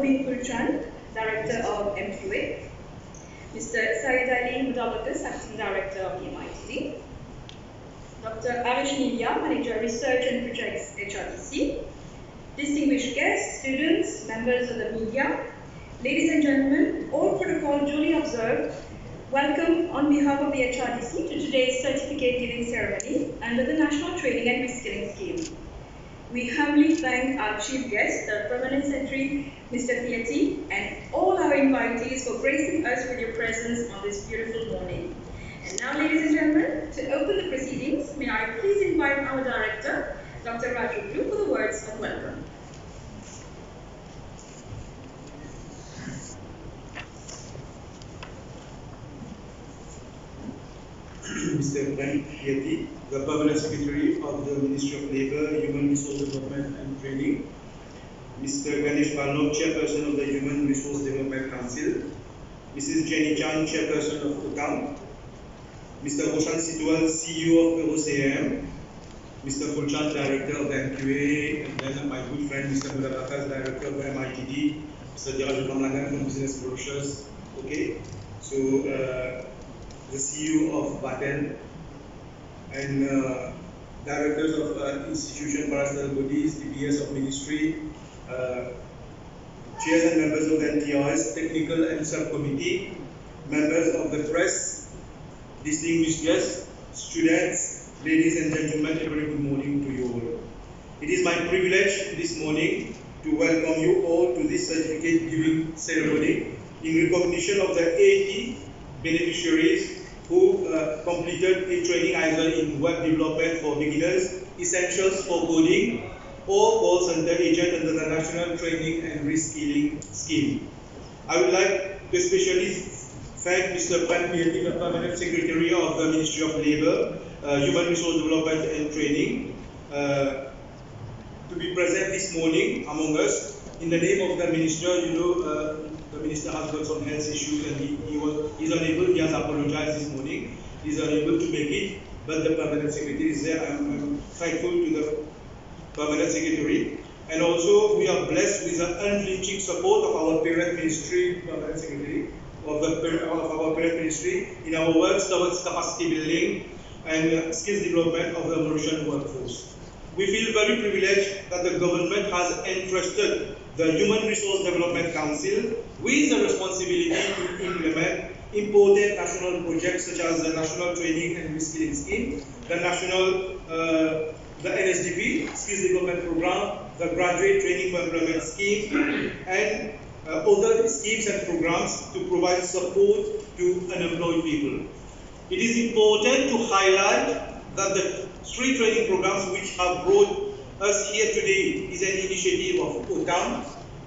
Govind Kulchand, Director of MQA, Mr. Syed Ali Mudalakas, Acting Director of the MITD, Dr. Arish Nivia, Manager Research and Projects HRDC, distinguished guests, students, members of the media, ladies and gentlemen, all protocol duly observed, welcome on behalf of the HRDC to today's certificate giving ceremony under the National Training and Reskilling Scheme. We humbly thank our chief guest, the Permanent Secretary, Mr. Piety, and all our invitees for gracing us with your presence on this beautiful morning. And now, ladies and gentlemen, to open the proceedings, may I please invite our director, Dr. Raju, for the words of welcome. Mr. Piety, the Permanent Secretary of the Ministry of Labour, Human Resource Development and Training, Mr. Ganesh Palnok, Chairperson of the Human Resource Development Council, Mrs. Jenny Chan, Chairperson of UTAM, Mr. Roshan Sitwal, CEO of heure, Mr. Kulchand, Director of the MQA, and then my good friend Mr. Mudalakas, Director of the MITD, Mr. Diraj Kamlangan from Business Brochures. Okay, so the CEO of Batel and directors of institution, parastatal bodies, DBS of ministry, chairs and members of the NTRS, technical and subcommittee, members of the press, distinguished guests, students, ladies and gentlemen, a very good morning to you all. It is my privilege this morning to welcome you all to this certificate giving ceremony in recognition of the 80 beneficiaries who completed a training either in web development for beginners, essentials for coding, or call center agent under the National Training and Reskilling Scheme. I would like to especially thank Mr. Piety, the Permanent Secretary of the Ministry of Labour, Human Resource Development and Training, to be present this morning among us. In the name of the Minister, the Minister has got some health issues and he's unable, he has apologized this morning, he's unable to make it, but the Permanent Secretary is there. I'm thankful to the Permanent Secretary. And also we are blessed with the unflinching support of our parent ministry, Permanent Secretary, of our parent ministry in our works towards capacity building and skills development of the Mauritian workforce. We feel very privileged that the government has entrusted the Human Resource Development Council with the responsibility to implement important national projects such as the National Training and Reskilling Scheme, the NSDP, Skills Development Program, the Graduate Training for Employment Scheme, and other schemes and programs to provide support to unemployed people. It is important to highlight that the 3 training programs which have brought us here today is an initiative of UTAM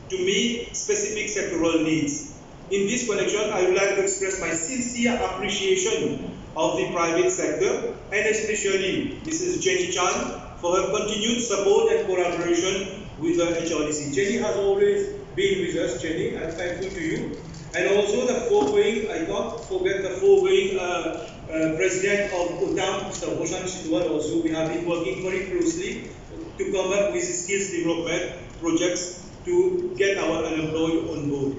to meet specific sectoral needs. In this connection, I would like to express my sincere appreciation of the private sector and especially Mrs. Jenny Chan for her continued support and collaboration with the HRDC. Jenny has always been with us. Jenny, I'm thankful to you. And also the foregoing, I can't forget the foregoing President of UTAM, Mr. Roshan Sitwal also. We have been working very closely to come up with skills development projects to get our unemployed on board.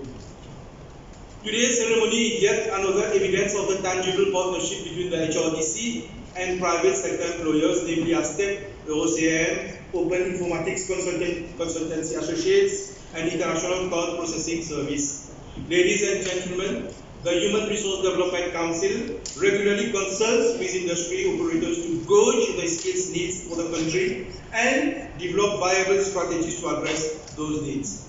Today's ceremony is yet another evidence of the tangible partnership between the HRDC and private sector employers, namely ASTEC, heure, Open Informatics Consultancy Associates, and International Card Processing Service. Ladies and gentlemen, the Human Resource Development Council regularly consults with industry operators to gauge the skills needs for the country and develop viable strategies to address those needs.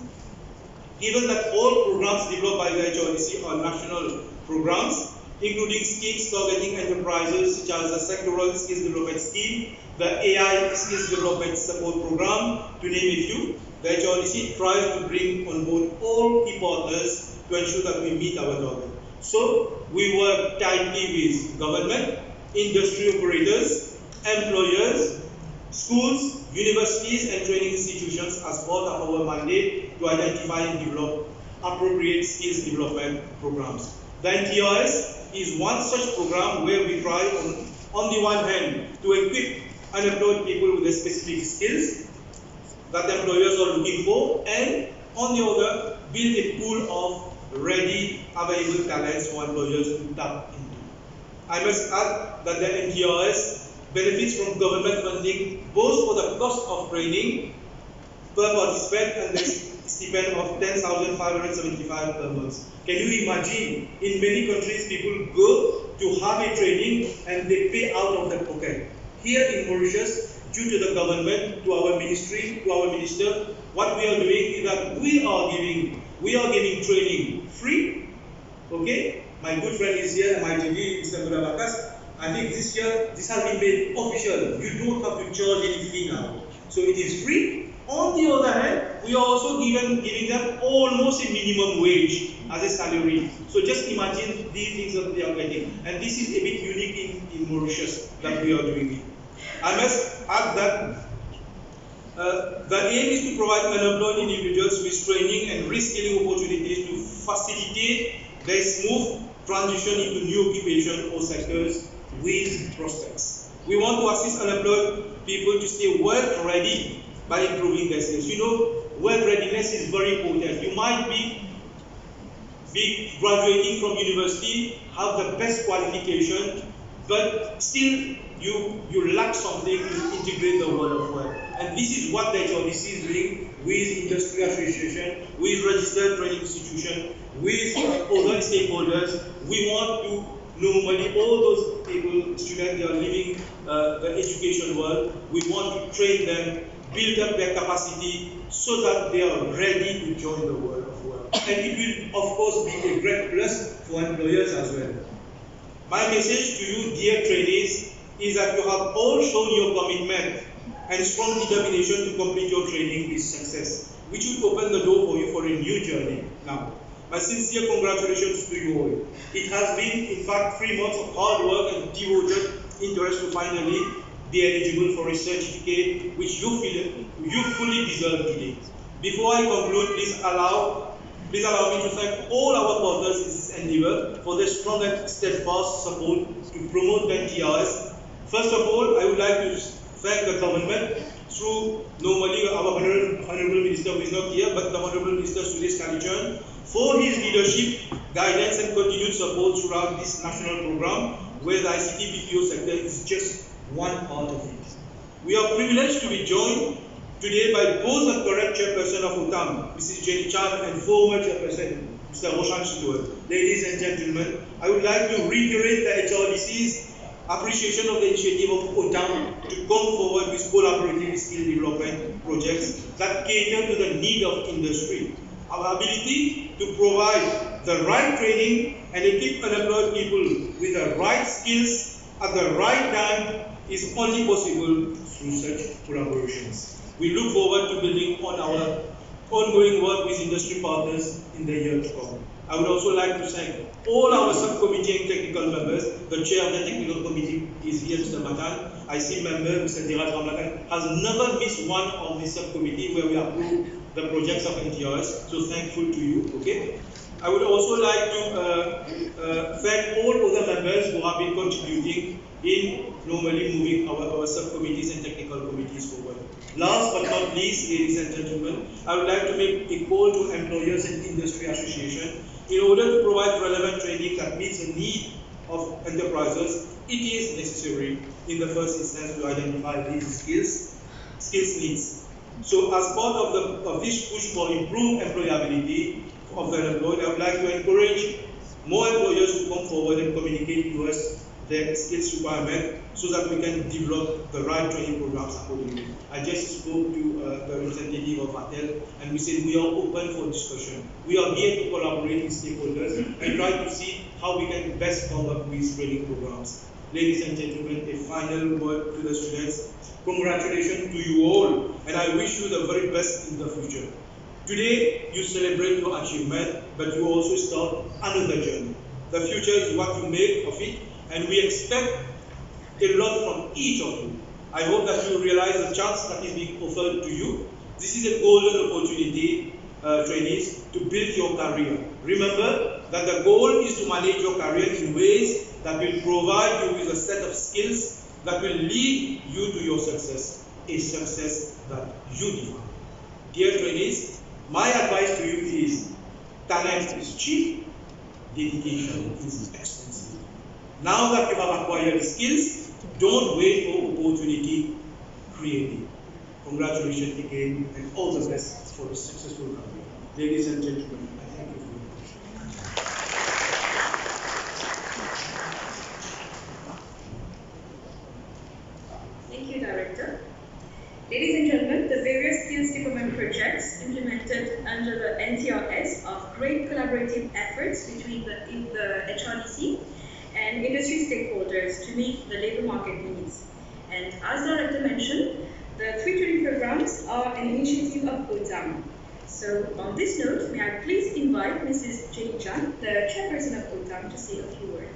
Given that all programs developed by the HRDC are national programs, including schemes targeting enterprises such as the Sectoral Skills Development Scheme, the AI Skills Development Support Program, to name a few, the HRDC tries to bring on board all key partners to ensure that we meet our target. So, we work tightly with government, industry operators, employers, schools, universities and training institutions as part of our mandate to identify and develop appropriate skills development programs. The NTRS is one such program where we try on the one hand to equip unemployed people with the specific skills that employers are looking for, and on the other, build a pool of ready, available talents for employers to tap into. I must add that the MTRS benefits from government funding both for the cost of training per participant and the stipend of 10,575 per month. Can you imagine? In many countries, people go to have a training and they pay out of their pocket. Here in Mauritius, due to the government, to our ministry, to our minister, what we are doing is that we are giving training free. Okay? My good friend is here, MITD, Mr. Mudabakas. I think this year, this has been made official. You don't have to charge any fee now. So it is free. On the other hand, we are also giving them almost a minimum wage as a salary. So just imagine these things that they are getting. And this is a bit unique in Mauritius that we are doing it. I must add that the aim is to provide unemployed individuals with training and reskilling opportunities to facilitate their smooth transition into new occupation or sectors with prospects. We want to assist unemployed people to stay work ready by improving their skills. You know, work readiness is very important. You might be graduating from university, have the best qualification, but still you lack something to integrate the world of work. And this is what the HRDC is doing with industry association, with registered training institution, with other stakeholders. We want to normally all those people, students, they are leaving the education world. We want to train them, build up their capacity so that they are ready to join the world of work. And it will, of course, be a great plus for employers as well. My message to you, dear trainees, is that you have all shown your commitment and strong determination to complete your training with success, which will open the door for you for a new journey. Now, my sincere congratulations to you all. It has been, in fact, 3 months of hard work and devoted interest to finally be eligible for a certificate which you fully deserve today. Before I conclude, please allow me to thank all our partners in this endeavor for their strong and steadfast support to promote the MTRS. First of all, I would like to thank the government through normally our Honorable Minister who is not here, but the Honorable Minister Suresh Kalichand for his leadership, guidance and continued support throughout this national program where the ICT BPO sector is just one part of it. We are privileged to be joined today by both the current chairperson of UTAM, Mrs. Jenny Chan, and former chairperson, Mr. Roshan Stewart. Ladies and gentlemen, I would like to reiterate the HRDC's appreciation of the initiative of UTAM to come forward with collaborative skill development projects that cater to the need of industry. Our ability to provide the right training and equip unemployed people with the right skills at the right time is only possible through such collaborations. We look forward to building on our ongoing work with industry partners in the year to come. I would also like to thank all our subcommittee and technical members. The chair of the technical committee is here, Mr. Matan. I see member, Mr. Diraj Ramlatan, has never missed one of the subcommittee where we approve the projects of MTRS. So thankful to you, okay? I would also like to thank all other members who have been contributing in normally moving our subcommittees and technical committees forward. Last but not least, ladies and gentlemen, I would like to make a call to employers and industry association. In order to provide relevant training that meets the need of enterprises, it is necessary in the first instance to identify these skills needs. So as part of this push for improved employability of the unemployed, I would like to encourage more employers to come forward and communicate to us their skills requirement so that we can develop the right training programs accordingly. I just spoke to the representative of ATEL and we said we are open for discussion. We are here to collaborate with stakeholders and try to see how we can best come up with training programs. Ladies and gentlemen, a final word to the students. Congratulations to you all and I wish you the very best in the future. Today, you celebrate your achievement, but you also start another journey. The future is what you make of it, and we expect a lot from each of you. I hope that you realize the chance that is being offered to you. This is a golden opportunity, trainees, to build your career. Remember that the goal is to manage your career in ways that will provide you with a set of skills that will lead you to your success, a success that you define. Dear trainees, My advice to you is, talent is cheap, dedication is expensive. Now that you have acquired skills, don't wait for opportunity, create it. Congratulations again, and all the best for a successful career. Ladies and gentlemen, I thank you very much. Thank you, Director. Ladies and gentlemen, the various skills development projects implemented under the NTRS are great collaborative efforts between the HRDC and industry stakeholders to meet the labor market needs. And as Director mentioned, the 320 programs are an initiative of OTAM. So on this note, may I please invite Mrs. Jenny Chan, the chairperson of OTAM, to say a few words.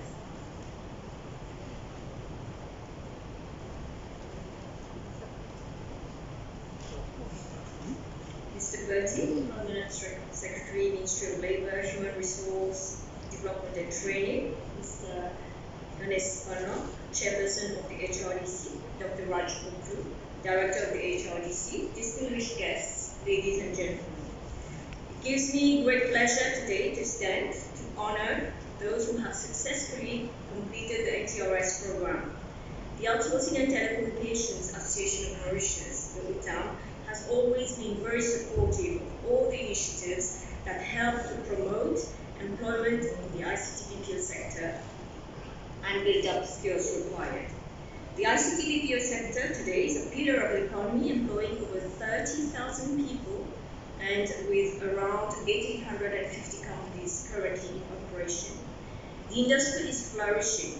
Mr. Bertie, Permanent Secretary, Ministry of Labour, Human Resource Development and Training, Mr. Ernest Arno, Chairperson of the HRDC, Dr. Raj Kundru, Director of the HRDC, distinguished guests, ladies and gentlemen. It gives me great pleasure today to stand to honor those who have successfully completed the NTRS program. The Outsourcing and Telecommunications Association of Mauritius, the UTAM, has always been very supportive of all the initiatives that help to promote employment in the ICT BPO sector and build up skills required. The ICT BPO sector today is a pillar of the economy, employing over 30,000 people and with around 1,850 companies currently in operation. The industry is flourishing,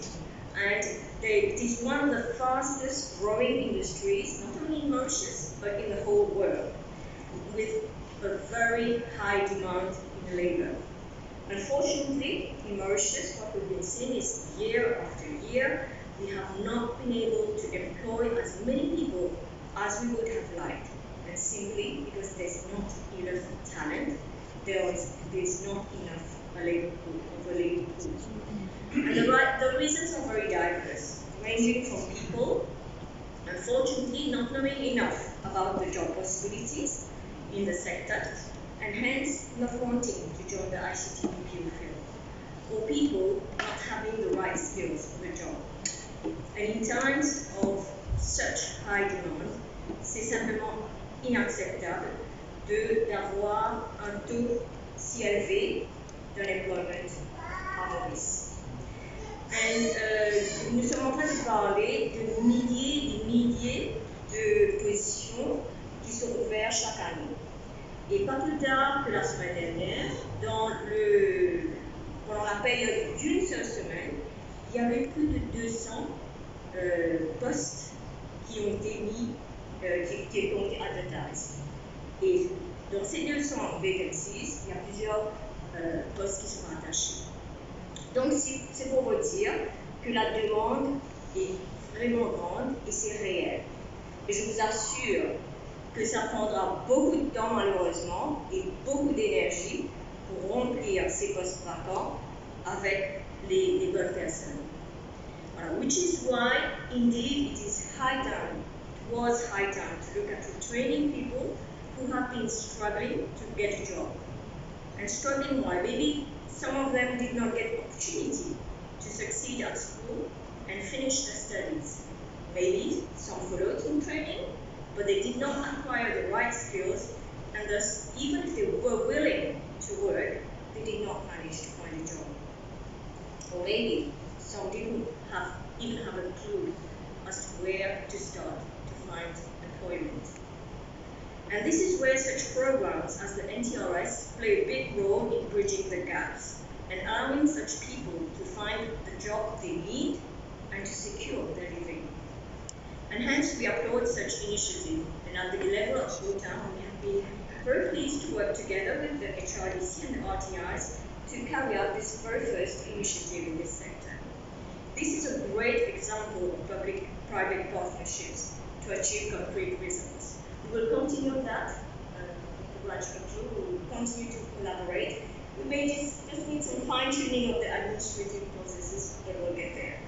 and it is one of the fastest growing industries, not only in Mauritius, but in the whole world, with a very high demand in labor. Unfortunately, in Mauritius, what we've been seeing is year after year, we have not been able to employ as many people as we would have liked, and simply because there's not enough talent, there's not enough labor pool. And the reasons are very diverse, ranging from people, unfortunately, not knowing enough about the job possibilities in the sector, and hence not wanting to join the ICT BPO field, or people not having the right skills for the job. And in times of such high demand, c'est simplement inacceptable d'avoir un taux si élevé d'unemployment à Maurice. Nous sommes en train de parler de milliers de positions qui sont ouvertes chaque année. Et pas plus tard que la semaine dernière, pendant la période d'une seule semaine, il y avait plus de 200 postes qui ont été qui ont été advertised. Et dans ces 200 vacancies, il y a plusieurs postes qui sont attachés. Donc c'est pour vous dire que la demande est vraiment grande et c'est réel. Et je vous assure que ça prendra beaucoup de temps malheureusement et beaucoup d'énergie pour remplir ces postes vacants avec les bonnes personnes. Which is why indeed it was high time to look at training people who have been struggling to get a job. And struggling why? Maybe some of them did not get opportunity to succeed at school and finish their studies. Maybe some followed some training, but they did not acquire the right skills, and thus, even if they were willing to work, they did not manage to find a job. Or maybe some didn't even have a clue as to where to start to find employment. And this is where such programs as the NTRS play a big role in bridging the gaps and allowing such people to find the job they need and to secure their living. And hence we applaud such initiative, and at the level of OTAM, we have been very pleased to work together with the HRDC and the RTIs to carry out this very first initiative in this sector. This is a great example of public-private partnerships to achieve concrete results. We will continue that. We will continue to collaborate. We may just need some fine-tuning of the administrative processes, but we'll get there.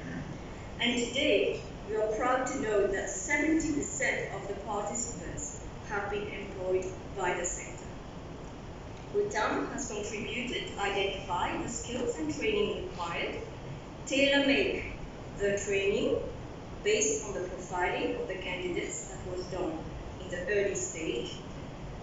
And today, we are proud to know that 70% of the participants have been employed by the sector. UTAM has contributed to identify the skills and training required, tailor-make the training based on the profiling of the candidates that was done in the early stage,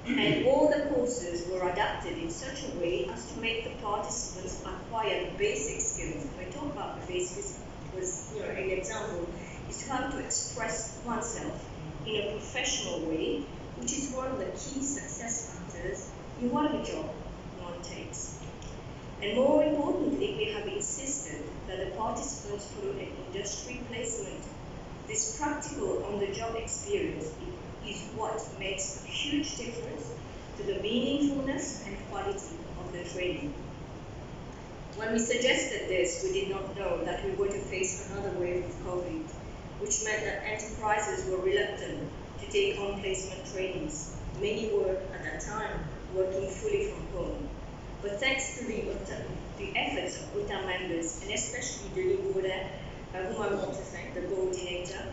and all the courses were adapted in such a way as to make the participants acquire the basic skills. When I talk about the basics, was an example is how to express oneself in a professional way, which is one of the key success factors in whatever job one takes. And more importantly, we have insisted that the participants follow an industry placement. This practical on-the-job experience is what makes a huge difference to the meaningfulness and quality of the training. When we suggested this, we did not know that we were to face another wave of COVID, which meant that enterprises were reluctant to take on placement trainings. Many were, at that time, working fully from home. But thanks to the efforts of UTA members, and especially Denis Bourdin, whom I want to thank, the coordinator,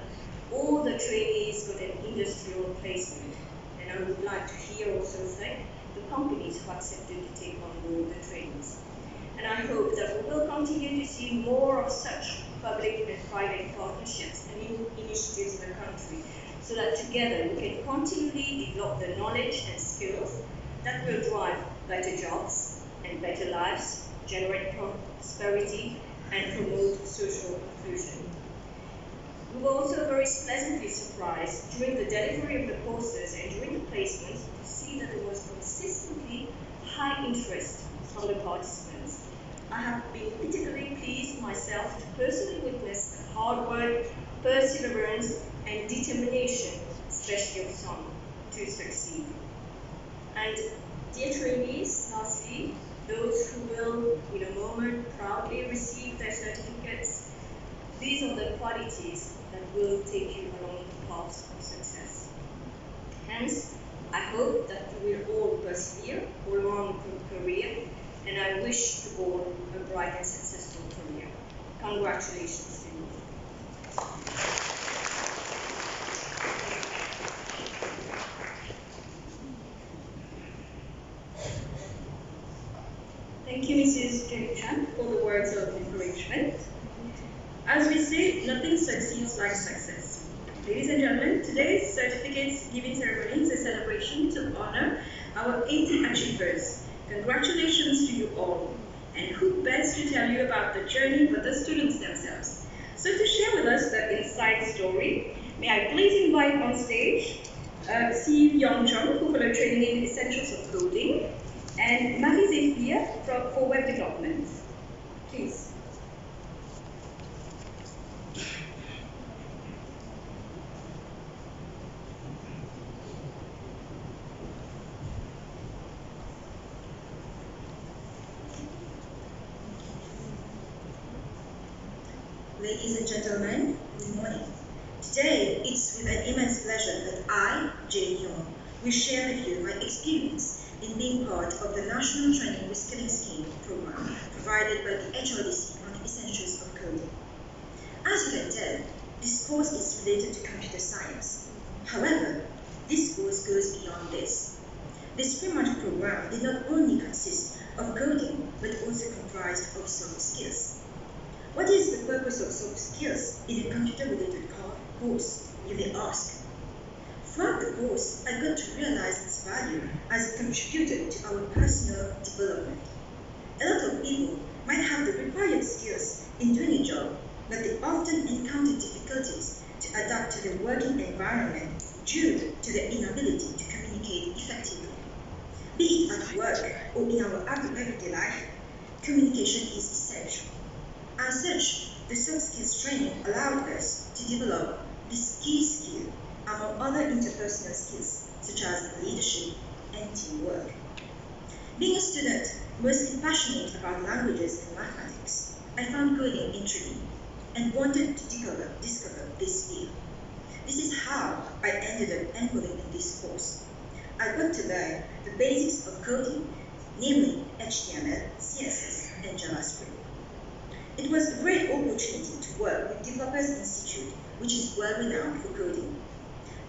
all the trainees got an industrial placement. And I would like to here also thank the companies who accepted to take on board the trainings. And I hope that we will continue to see more of such public and private partnerships and initiatives in the country, so that together we can continually develop the knowledge and skills that will drive better jobs and better lives, generate prosperity, and promote social inclusion. We were also very pleasantly surprised during the delivery of the courses and during the placements to see that there was consistently high interest from the participants. I have been particularly pleased myself to personally witness the hard work, perseverance, and determination, especially of some, to succeed. And dear trainees, lastly, those who will, in a moment, proudly receive their certificates, these are the qualities that will take you along the path of success. Hence, I hope that you will all persevere all along your career, and I wish you all a bright and successful career. Congratulations to you. Thank you, Mrs. Jenny-Chan, for the words of encouragement. As we say, nothing succeeds like success. Ladies and gentlemen, today's certificates giving ceremony is a celebration to honor our 80 achievers. Congratulations to you all. And who best to tell you about the journey but the students themselves? So to share with us the inside story, may I please invite on stage Steve Young-Chung, who followed training in Essentials of Coding, and Maurice Info for Web Development. Please. Ladies and gentlemen, good morning. Today, it's with an immense pleasure that I, Jane Young, will share with you my experience in being part of the National Training Reskilling Scheme program provided by the HRDC on the Essentials of Coding. As you can tell, this course is related to computer science. However, this course goes beyond this. This 3-month program did not only consist of coding, but also comprised of soft skills. What is the purpose of soft skills in a computer-related course, you may ask? Throughout the course, I got to realize its value as it contributed to our personal development. A lot of people might have the required skills in doing a job, but they often encounter difficulties to adapt to the working environment due to their inability to communicate effectively. Be it at work or in our everyday life, communication is essential. As such, the soft skills training allowed us to develop this key skill among other interpersonal skills such as leadership and teamwork. Being a student mostly passionate about languages and mathematics, I found coding intriguing and wanted to discover this field. This is how I ended up enrolling in this course. I got to learn the basics of coding, namely HTML, CSS, and JavaScript. It was a great opportunity to work with Developers Institute, which is well renowned for coding.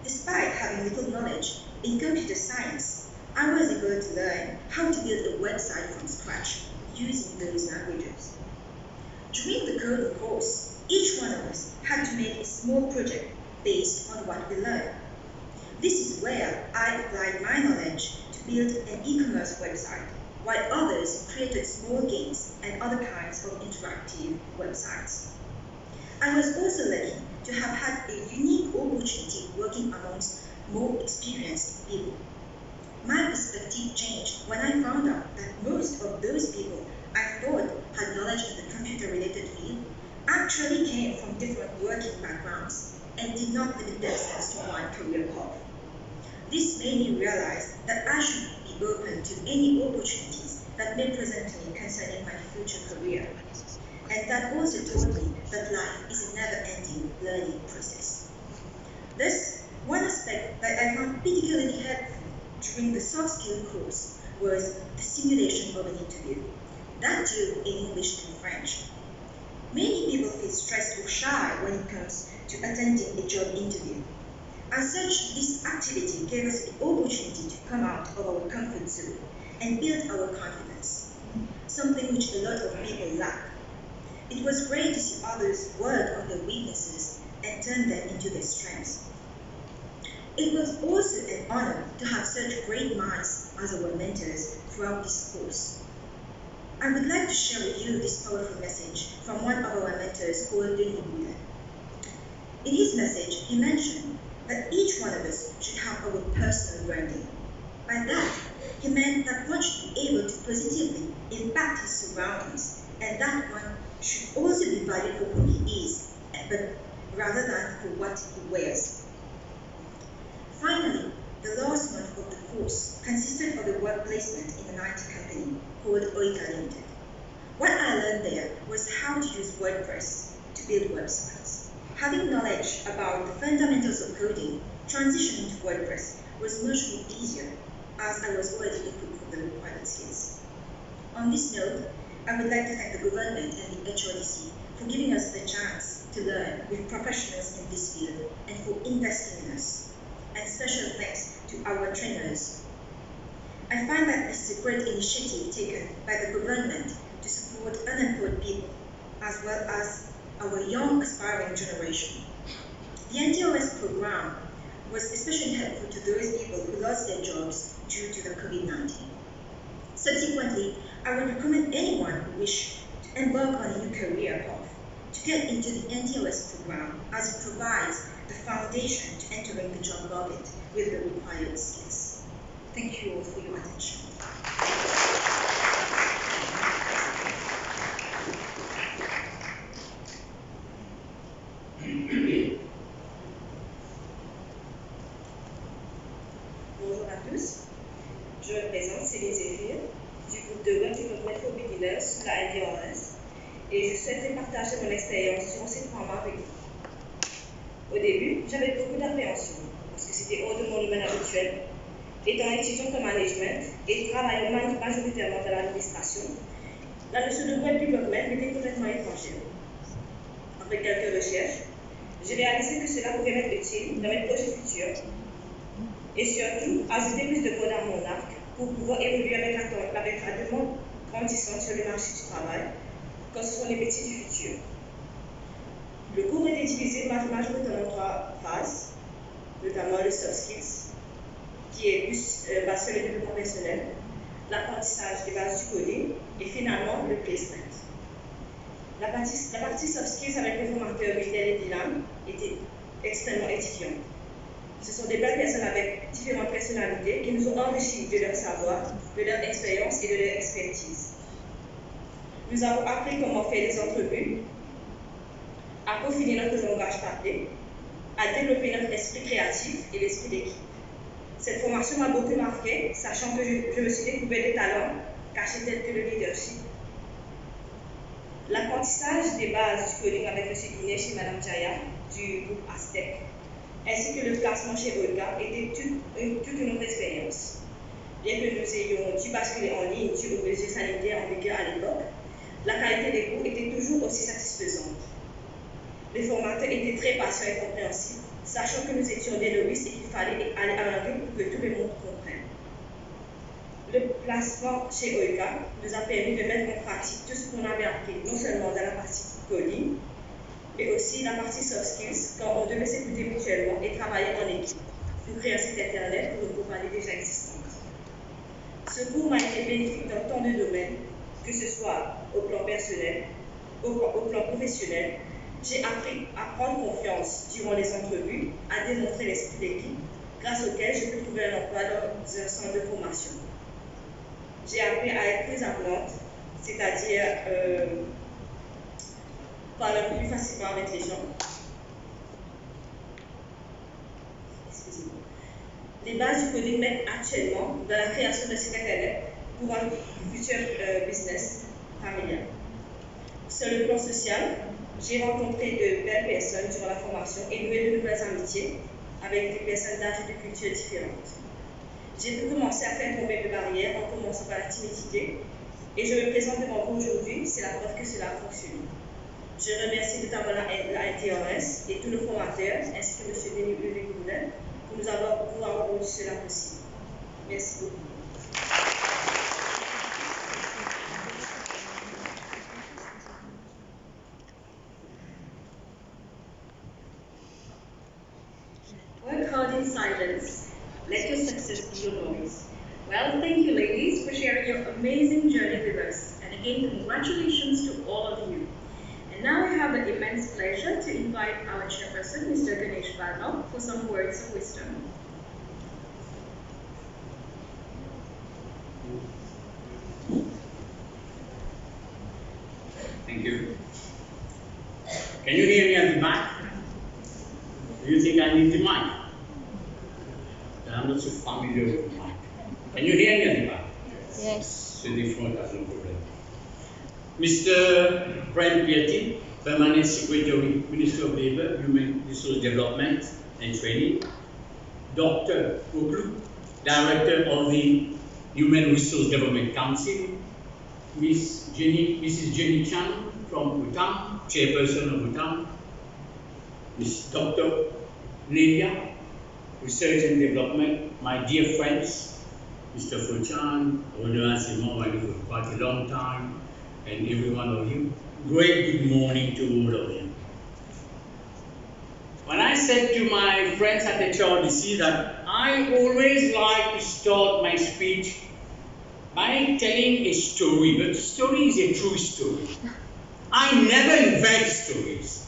Despite having little knowledge in computer science, I was able to learn how to build a website from scratch using those languages. During the coding course, each one of us had to make a small project based on what we learned. This is where I applied my knowledge to build an e-commerce website, while others created small games and other kinds of interactive websites. I was also lucky to have had a unique opportunity working amongst more experienced people. My perspective changed when I found out that most of those people I thought had knowledge in the computer-related field actually came from different working backgrounds and did not limit themselves to one career path. This made me realize that I should be open to any opportunities that may present to me concerning my future career. And that also taught me that life is a never-ending learning process. Thus, one aspect that I found particularly helpful during the soft skill course was the simulation of an interview, that too in English and French. Many people feel stressed or shy when it comes to attending a job interview. As such, this activity gave us the opportunity to come out of our comfort zone and build our confidence, something which a lot of people lack. It was great to see others work on their weaknesses and turn them into their strengths. It was also an honor to have such great minds as our mentors throughout this course. I would like to share with you this powerful message from one of our mentors called Denis Boulin. In his message, he mentioned that each one of us should have our personal branding. By that, he meant that one should be able to positively impact his surroundings, and that one should also be valued for who he is, but rather than for what he wears. Finally, the last month of the course consisted of a work placement in an IT company called Oika Limited. What I learned there was how to use WordPress to build websites. Having knowledge about the fundamentals of coding, transitioning to WordPress was much more easier as I was already equipped with the required skills. On this note, I would like to thank the government and the HRDC for giving us the chance to learn with professionals in this field and for investing in us. And special thanks to our trainers. I find that this is a great initiative taken by the government to support unemployed people as well as our young aspiring generation. The NTOS program was especially helpful to those people who lost their jobs due to the COVID-19. Subsequently, I would recommend anyone who wishes to embark on a new career path to get into the NTOS program, as it provides the foundation to entering the job market with the required skills. Thank you all for your attention. Bonjour à tous, je me présente, c'est Céline Zéphir, du groupe de web développement for beginners sous la NDRS, et je souhaitais partager mon expérience durant ces 3 mois avec vous. Au début, j'avais beaucoup d'appréhension, parce que c'était hors de mon domaine habituel. Étant étudiante en management et travaillant majoritairement dans l'administration, la notion de web développement m'était complètement étrangère. Après quelques recherches, j'ai réalisé que cela pouvait m'être utile dans mes projets futurs et surtout ajouter plus de cordes à mon arc pour pouvoir évoluer avec la demande grandissante sur le marché du travail, quand ce sont les métiers du futur. Le cours était divisé majoritairement en 3 phases, notamment le soft skills, qui est plus basé sur le développement personnel, l'apprentissage des bases du coding et finalement le placement. La partie soft skills avec les formateurs Michel et Dylan était extrêmement édifiante. Ce sont des belles personnes avec différentes personnalités qui nous ont enrichis de leur savoir, de leur expérience et de leur expertise. Nous avons appris comment faire des entrevues, à peaufiner notre langage parlé, à développer notre esprit créatif et l'esprit d'équipe. Cette formation m'a beaucoup marqué, sachant que je me suis découvert des talents cachés tels que le leadership. L'apprentissage des bases du coding avec M. Guinet chez Mme Jaya du groupe Aztec, ainsi que le placement chez Olga était toute une autre expérience. Bien que nous ayons dû basculer en ligne dû aux mesures sanitaires en vigueur à l'époque, la qualité des cours était toujours aussi satisfaisante. Les formateurs étaient très patients et compréhensifs, sachant que nous étions des novices et qu'il fallait aller à l'anglais pour que tout le monde comprenne. Le placement chez OICA nous a permis de mettre en pratique tout ce qu'on avait appris, non seulement dans la partie coding, mais aussi la partie soft skills, quand on devait s'écouter mutuellement et travailler en équipe pour créer un site internet pour une compagnie déjà existante. Ce cours m'a été bénéfique dans tant de domaines, que ce soit au plan personnel, au plan professionnel. J'ai appris à prendre confiance durant les entrevues, à démontrer l'esprit d'équipe, grâce auquel je peux trouver un emploi dans un centre de formation. J'ai appris à être plus avenante, c'est-à-dire parler plus facilement avec les gens. Excusez-moi. Les bases du coding m'aident actuellement dans la création de sites internet pour un futur business familial. Sur le plan social, j'ai rencontré de belles personnes durant la formation et noué de nouvelles amitiés avec des personnes d'âge et de cultures différentes. J'ai pu commencer à faire tomber mes barrières en commençant par la timidité et je me présente devant vous aujourd'hui, c'est la preuve que cela a fonctionné. Je remercie notamment la NTRS et tous nos formateurs ainsi que M. Denis Ulrich pour nous avoir rendu cela possible. Merci beaucoup. Work hard in silence. Let your success be your noise. Well, thank you, ladies, for sharing your amazing journey with us. And again, congratulations to all of you. And now I have the immense pleasure to invite our chairperson, Mr. Ganesh Barnav, for some words of wisdom. Thank you. Can you hear me at the back? Do you think I need the mic? I'm not so familiar with the mic. Can you hear me at the back? Yes. So the front has no problem. Mr. Brian Piatti, Permanent Secretary, Minister of Labour, Human Resource Development and Training. Dr. Oklu, Director of the Human Resource Development Council. Mrs. Jenny Chan from Bhutan, Chairperson of Bhutan. Ms. Dr. Lydia, Research and Development, my dear friends, Mr. Fochan, Rodin Simon, I know for quite a long time, and every one of you. Great good morning to all of you. When I said to my friends at the HRDC that I always like to start my speech by telling a story, but the story is a true story. I never invent stories,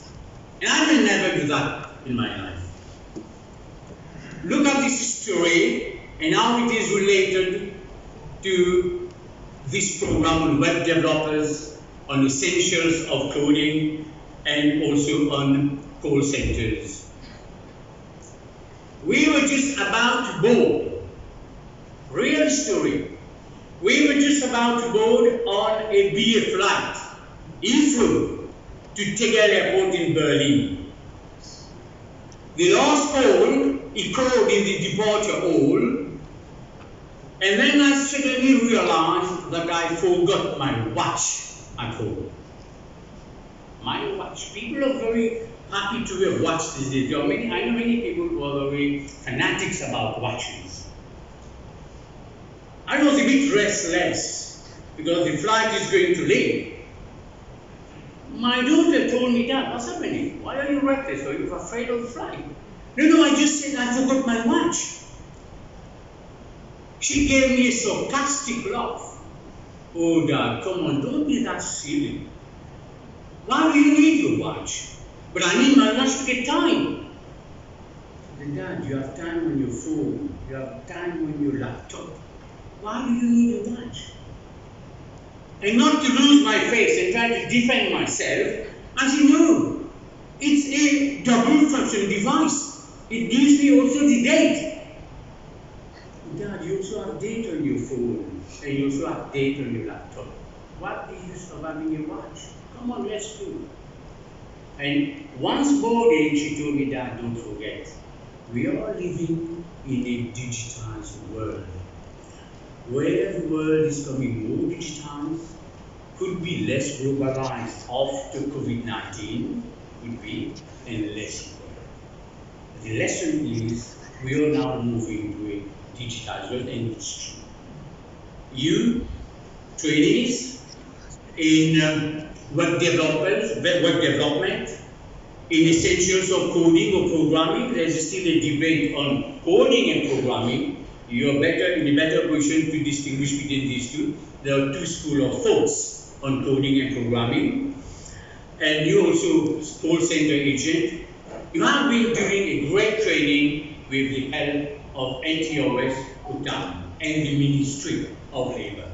and I will never do that in my life. Look at this story and how it is related to this program on web developers, on essentials of coding, and also on call centers. We were just about to board, real story. We were just about to board on a BA flight, Heathrow, to Tegel Airport in Berlin. The last call, he called in the departure hall, and then I suddenly realized that I forgot my watch at home. My watch. People are very happy to wear watches these days. I know many people who are very fanatics about watches. I was a bit restless because the flight is going to leave. My daughter told me, "Dad, what's happening? Why are you restless? Are you afraid of the flight?" No, I just said I forgot my watch. She gave me a sarcastic laugh. "Oh, Dad, come on, don't be that silly. Why do you need your watch?" "But I need my watch to get time." I said, "Dad, you have time on your phone. You have time on your laptop. Why do you need a watch?" And not to lose my face and try to defend myself, I said, "No, it's a double function device. It gives me also the date." "Dad, you also have date on your phone and you also have date on your laptop. What is the use of having a watch? Come on, let's do it." And once boarded, she told me, "Dad, don't forget, we are living in a digitized world. Where the world is becoming more digitized, could be less globalized after COVID-19, could be, and less world. The lesson is we are now moving to a digitized world, and it's true. you, trainees, in web development, in essentials of coding or programming. There's still a debate on coding and programming. You're in a better position to distinguish between these two. There are two schools of thoughts on coding and programming. And you also, call center agent, you have been doing a great training with the help of NTOS, UTAM, and the Ministry of Labor.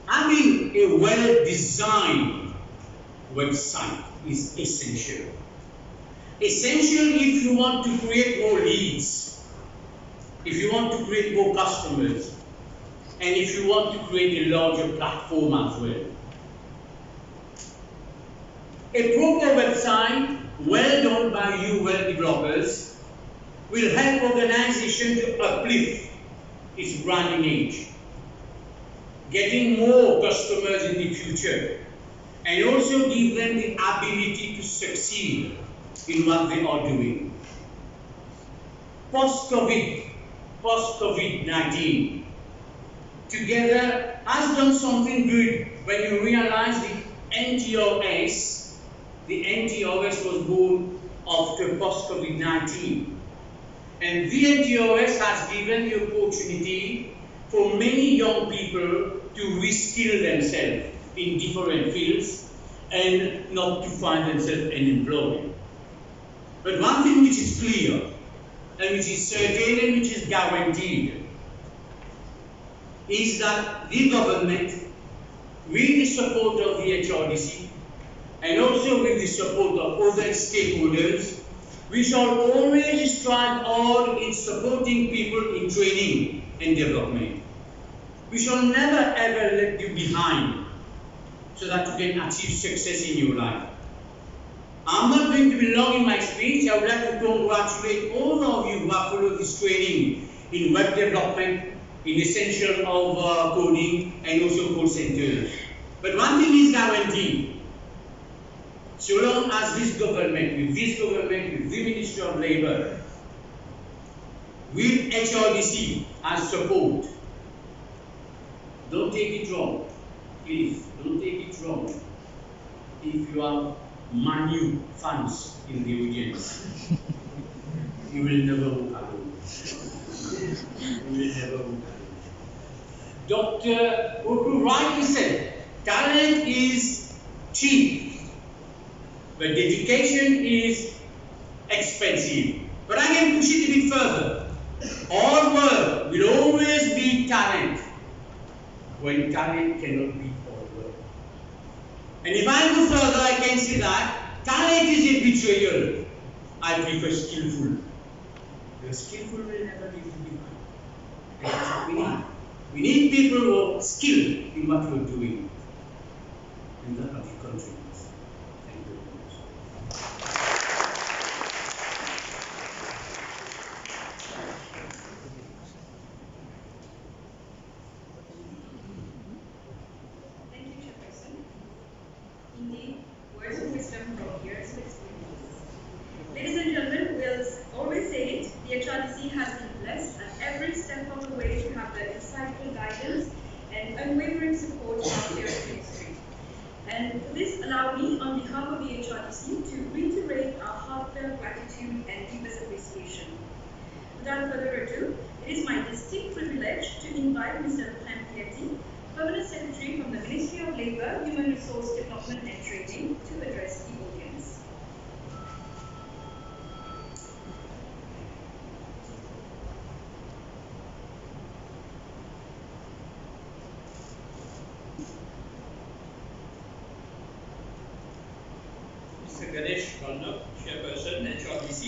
Having a well-designed website is essential. Essential if you want to create more leads, if you want to create more customers, and if you want to create a larger platform as well. A proper website, well done by you web developers, will help organization to uplift its brand image, getting more customers in the future, and also give them the ability to succeed in what they are doing. Post-COVID-19, together has done something good when you realize the NTOS was born after post-COVID-19. And the NTOS has given the opportunity for many young people to reskill themselves in different fields and not to find themselves unemployed. But one thing which is clear, and which is certain and which is guaranteed, is that the government, with the support of the HRDC, and also with the support of other stakeholders, we shall always strive hard in supporting people in training and development. We shall never ever let you behind so that you can achieve success in your life. I'm not going to be long in my speech. I would like to congratulate all of you who have followed this training in web development, in essential of coding, and also call centers. But one thing is guaranteed. So long as this government, with the Ministry of Labor, with HRDC as support, don't take it wrong. Please, don't take it wrong. If you have Manu fans in the audience, you will never walk alone. You will never walk alone. Dr. Oku rightly said, talent is cheap, but dedication is expensive. But I can push it a bit further. Hard work will always be talent when talent cannot be hard work. And if I go further, I can say that talent is a betrayal. I prefer skillful. The skillful will never leave you behind. And that's what we need. We need people who are skilled in what we're doing. And that's what we contribute. Thank you very much. Thank you, Chairperson. Indeed, words of wisdom from years of experience. Ladies and gentlemen, we'll always say it, the HRDC has been blessed at every step of the way to have the insightful guidance and unwavering support of our sales ministry. And this allow me, on behalf of the HRDC, to reiterate our heartfelt gratitude and deepest appreciation. Without further ado, it is my distinct privilege to invite Mr. Prem Pieti, Permanent Secretary from the Ministry of Labor, Human Resource Development and Training, to address the audience. Mr. Ganesh Khanna, Chairperson, HRDC,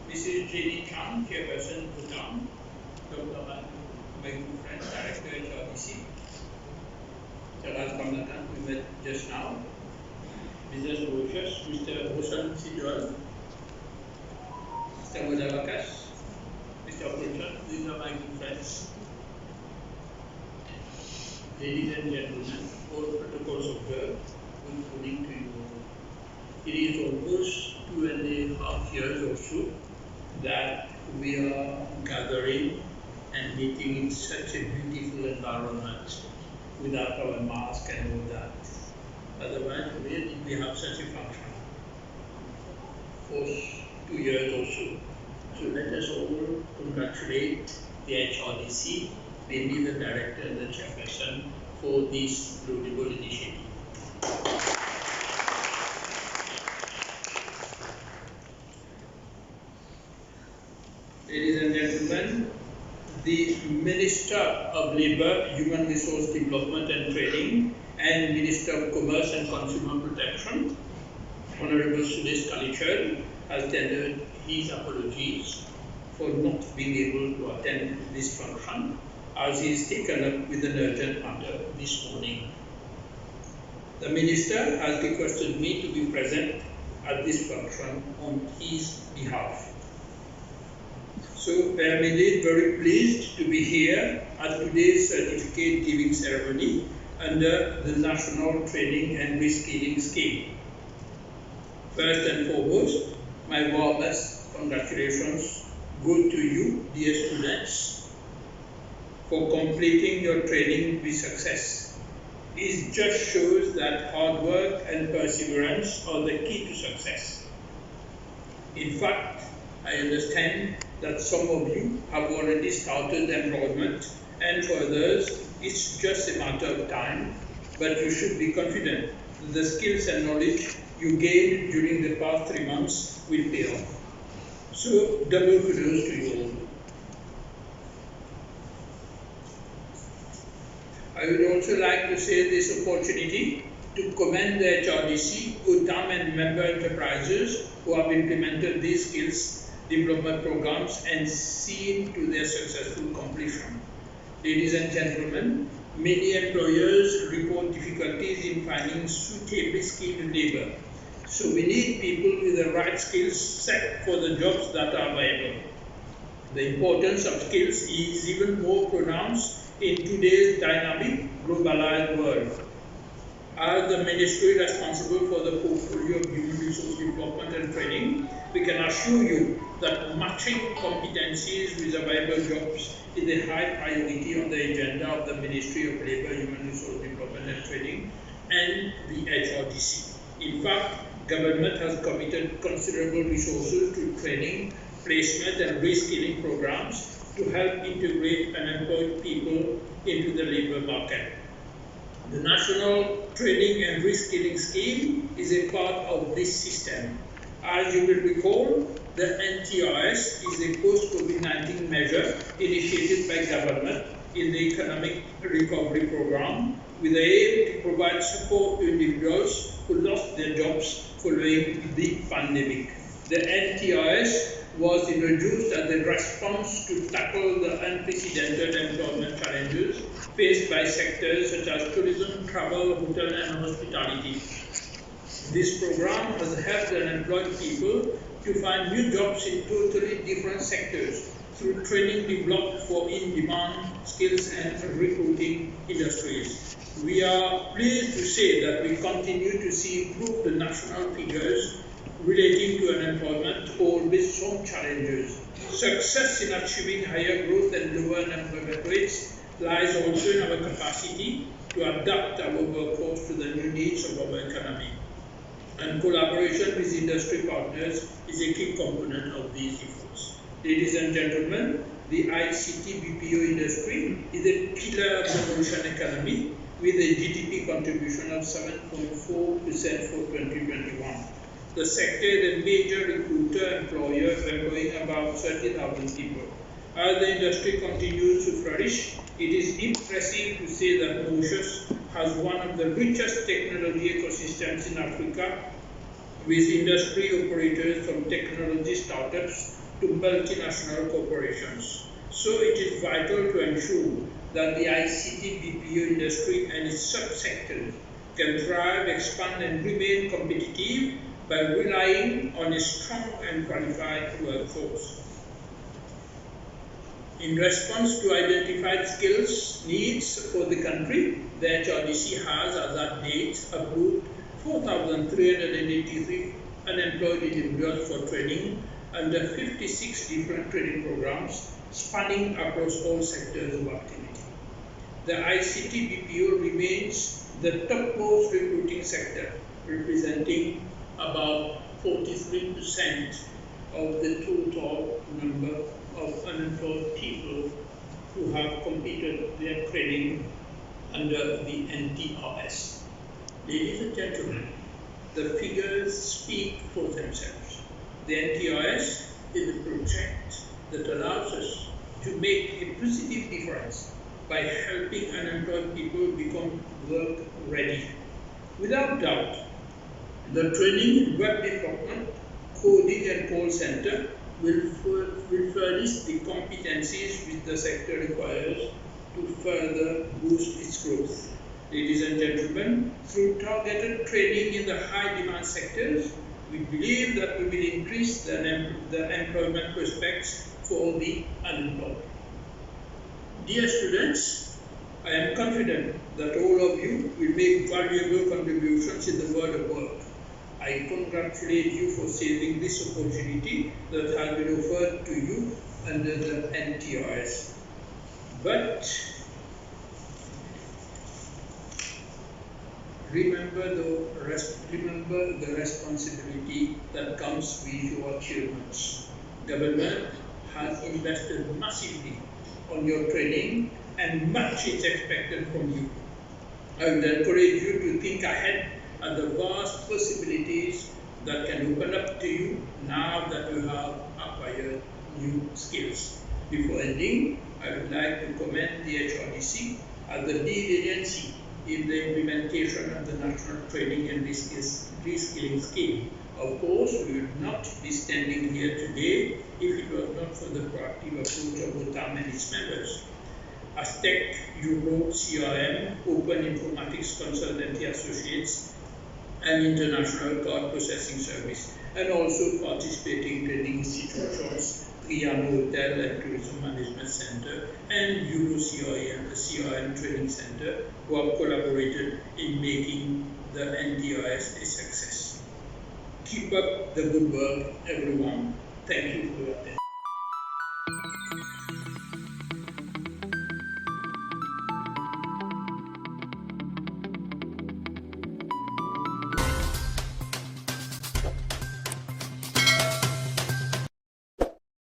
Mrs. Jenny Chan, Chairperson, Bhutan, Dr. my good friend, Director, HRDC, Mr. Raj Kamlatan, we met just now, Business Brochures, Mr. Bhushan Sidwal, Mr. Mudavakas, Mr. Pulchan, these are my good friends. Ladies and gentlemen, all protocols of work, including to you. It is almost 2.5 years or so that we are gathering and meeting in such a beautiful environment without our mask and all that. Otherwise, where did we have such a function for 2 years or so? So let us all congratulate the HRDC, mainly the director and the chairperson, for this laudable initiative. Ladies and gentlemen, the Minister of Labour, Human Resource Development and Training, and Minister of Commerce and Consumer Protection, Honorable Sudesh Kalichar, has tendered his apologies for not being able to attend this function, as he is taken up with an urgent matter this morning. The Minister has requested me to be present at this function on his behalf. So I am indeed very pleased to be here at today's certificate giving ceremony under the National Training and Reskilling Scheme. First and foremost, my warmest congratulations go to you, dear students, for completing your training with success. It just shows that hard work and perseverance are the key to success. In fact, I understand that some of you have already started employment, and for others, it's just a matter of time, but you should be confident that the skills and knowledge you gained during the past 3 months will pay off. So, double kudos to you all. I would also like to say this opportunity to commend the HRDC, UTAM and member enterprises who have implemented these skills development programs and seen to their successful completion. Ladies and gentlemen, many employers report difficulties in finding suitably skilled labor. So we need people with the right skills set for the jobs that are available. The importance of skills is even more pronounced in today's dynamic, globalized world. As the ministry responsible for the portfolio of human resource development and training, we can assure you that matching competencies with available jobs is a high priority on the agenda of the Ministry of Labour, Human Resource Development and Training and the HRDC. In fact, government has committed considerable resources to training, placement and reskilling programs to help integrate unemployed people into the labour market. The National Training and Reskilling Scheme is a part of this system. As you will recall, the NTRS is a post-COVID-19 measure initiated by government in the Economic Recovery Program with the aim to provide support to individuals who lost their jobs following the pandemic. The NTRS was introduced as a response to tackle the unprecedented employment challenges faced by sectors such as tourism, travel, hotel and hospitality. This program has helped unemployed people to find new jobs in totally different sectors through training developed for in-demand skills and recruiting industries. We are pleased to say that we continue to see improved national figures relating to unemployment, albeit some challenges. Success in achieving higher growth and lower unemployment rates lies also in our capacity to adapt our workforce to the new needs of our economy. And collaboration with industry partners is a key component of these efforts. Ladies and gentlemen, the ICT BPO industry is a pillar of the Mauritian economy with a GDP contribution of 7.4% for 2021. The sector is a major recruiter employer employing about 30,000 people. As the industry continues to flourish, it is impressive to say that Mauritius has one of the richest technology ecosystems in Africa, with industry operators from technology startups to multinational corporations. So it is vital to ensure that the ICT BPO industry and its subsectors can thrive, expand and remain competitive by relying on a strong and qualified workforce. In response to identified skills needs for the country, the HRDC has, as at date, approved 4,383 unemployed individuals for training under 56 different training programs spanning across all sectors of activity. The ICT BPO remains the topmost recruiting sector, representing about 43% of the total number of unemployed people who have completed their training under the NTRS. Ladies and gentlemen, the figures speak for themselves. The NTRS is a project that allows us to make a positive difference by helping unemployed people become work ready. Without doubt, the training in web development, coding and call center will furnish the competencies which the sector requires to further boost its growth. Ladies and gentlemen, through targeted training in the high demand sectors, we believe that we will increase the employment prospects for the unemployed. Dear students, I am confident that all of you will make valuable contributions in the world of work. I congratulate you for seizing this opportunity that has been offered to you under the NTRS. But remember the responsibility that comes with your achievements. Government has invested massively on your training and much is expected from you. I would encourage you to think ahead at the vast possibilities that can open up to you now that you have acquired new skills. Before ending, I would like to commend the HRDC as the lead agency in the implementation of the National Training and Reskilling Scheme. Of course, we would not be standing here today if it was not for the proactive approach of OTAM and its members. Aztec, Euro, CRM, Open Informatics Consultancy Associates, and International Card Processing Service, and also participating training institutions, Triano Hotel and Tourism Management Center, and Euro CRM Training Center, who have collaborated in making the NTRS a success. Keep up the good work, everyone. Thank you for your attention.